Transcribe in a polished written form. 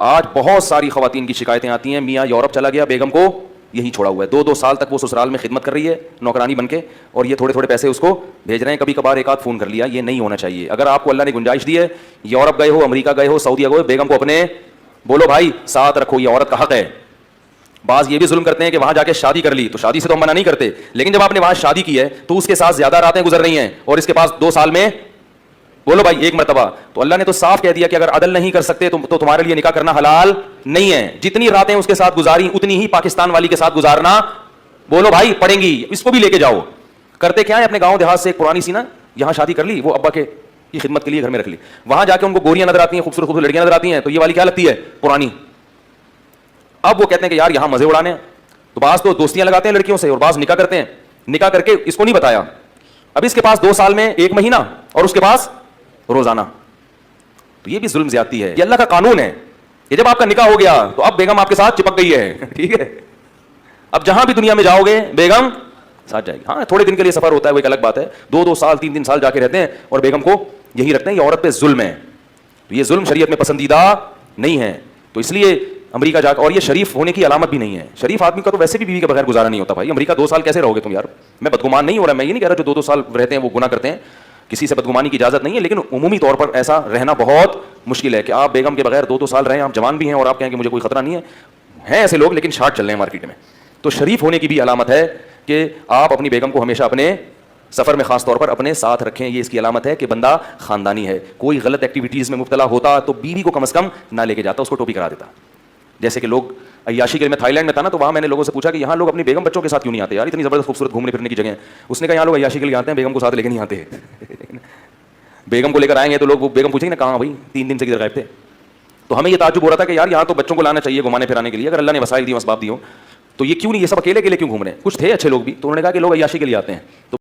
آج بہت ساری خواتین کی شکایتیں آتی ہیں, میاں یورپ چلا گیا, بیگم کو یہی چھوڑا ہوا ہے, 2 سال تک وہ سسرال میں خدمت کر رہی ہے نوکرانی بن کے, اور یہ تھوڑے تھوڑے پیسے اس کو بھیج رہے ہیں, کبھی کبھار ایک آدھ فون کر لیا. یہ نہیں ہونا چاہیے. اگر آپ کو اللہ نے گنجائش دی ہے, یورپ گئے ہو, امریکہ گئے ہو, سعودیہ گئے ہو, بیگم کو اپنے بولو بھائی ساتھ رکھو, یہ عورت کا حق ہے. بعض یہ بھی ظلم کرتے ہیں کہ وہاں جا کے شادی کر لی, تو شادی سے تو ہم منع نہیں کرتے, لیکن جب آپ نے وہاں شادی کی ہے تو اس کے ساتھ زیادہ راتیں گزر رہی ہیں, اور اس کے پاس 2 سال میں بولو بھائی 1 مرتبہ, تو اللہ نے تو صاف کہہ دیا کہ اگر عدل نہیں کر سکتے تو تمہارے لیے نکاح کرنا حلال نہیں ہے. جتنی راتیں اس کے ساتھ گزاری اتنی ہی پاکستان والی کے ساتھ گزارنا بولو بھائی پڑیں گی. اس کو بھی لے کے جاؤ. کرتے کیا ہے, اپنے گاؤں دیہات سے ایک پرانی سی نا یہاں شادی کر لی, وہ ابا کے کی خدمت کے لیے گھر میں رکھ لی, وہاں جا کے ان کو گوریاں نظر آتی ہیں, خوبصورت خوبصورت لڑکیاں نظر آتی ہیں, تو یہ والی کیا لگتی ہے, پرانی. اب وہ کہتے ہیں کہ یار یہاں مزے اڑانے ہیں, تو بعض تو دوستیاں لگاتے ہیں لڑکیوں سے, اور بعض نکاح کرتے ہیں. نکاح کر کے اس کو نہیں بتایا, اب اس کے پاس 2 سال میں 1 مہینہ, اور اس کے پاس روزانہ. تو یہ بھی ظلم زیادتی ہے. یہ اللہ کا قانون ہے. یہ جب آپ کا نکاح ہو گیا تو اب بیگم آپ کے ساتھ چپک گئی ہے, ٹھیک ہے. اب جہاں بھی دنیا میں جاؤ گے بیگم ساتھ جائے گی. ہاں تھوڑے دن کے لیے سفر ہوتا ہے, وہ ایک الگ بات ہے. 2 سال 3 سال جا کے رہتے ہیں اور بیگم کو یہی رکھتے ہیں. یہ عورت پہ ظلم ہے. تو یہ ظلم شریعت میں پسندیدہ نہیں ہے. تو اس لیے امریکہ جا کے, اور یہ شریف ہونے کی علامت بھی نہیں ہے. شریف آدمی کا تو ویسے بھی بیوی کے بغیر گزارا نہیں ہوتا بھائی. امریکہ 2 سال کیسے رہو گے تم یار؟ میں بدگمان نہیں ہو رہا, میں یہ نہیں کہہ رہا جو 2 سال رہتے ہیں وہ گناہ کرتے ہیں, کسی سے بدگمانی کی اجازت نہیں ہے, لیکن عمومی طور پر ایسا رہنا بہت مشکل ہے کہ آپ بیگم کے بغیر 2 سال رہیں, آپ جوان بھی ہیں اور آپ کہیں کہ مجھے کوئی خطرہ نہیں ہے. ہیں ایسے لوگ لیکن شارٹ چل رہے ہیں مارکیٹ میں. تو شریف ہونے کی بھی علامت ہے کہ آپ اپنی بیگم کو ہمیشہ اپنے سفر میں خاص طور پر اپنے ساتھ رکھیں. یہ اس کی علامت ہے کہ بندہ خاندانی ہے. کوئی غلط ایکٹیویٹیز میں مبتلا ہوتا تو بیوی کو کم از کم نہ لے کے جاتا, اس کو ٹوپی کرا دیتا. جیسے کہ لوگ عیاشی کے, میں تھائی لینڈ میں تھا نا, تو وہاں میں نے لوگوں سے پوچھا کہ یہاں لوگ اپنی بیگم بچوں کے ساتھ کیوں نہیں آتے یار, اتنی زبردست خوبصورت گھومنے پھرنے کی جگہ ہے. اس نے کہا یہاں لوگ عیاشی کے لیے آتے ہیں, بیگم کو ساتھ لے کے نہیں آتے. بیگم کو لے کر آئیں گے تو لوگ بیگم پوچھیں گے نا کہاں بھائی 3 دن سے کدھر غائب تھے. تو ہمیں یہ تعجب ہو رہا تھا کہ یار یہاں تو بچوں کو لانا چاہیے گھمانے پھرانے کے لیے, اگر اللہ نے وسائل دی اسباب دی ہو, تو یہ کیوں نہیں, یہ سب اکیلے اکیلے کیوں گھوم رہے ہیں. کچھ تھے اچھے لوگ بھی, تو انہوں نے کہا کہ لوگ عیاشی کے لیے آتے ہیں. تو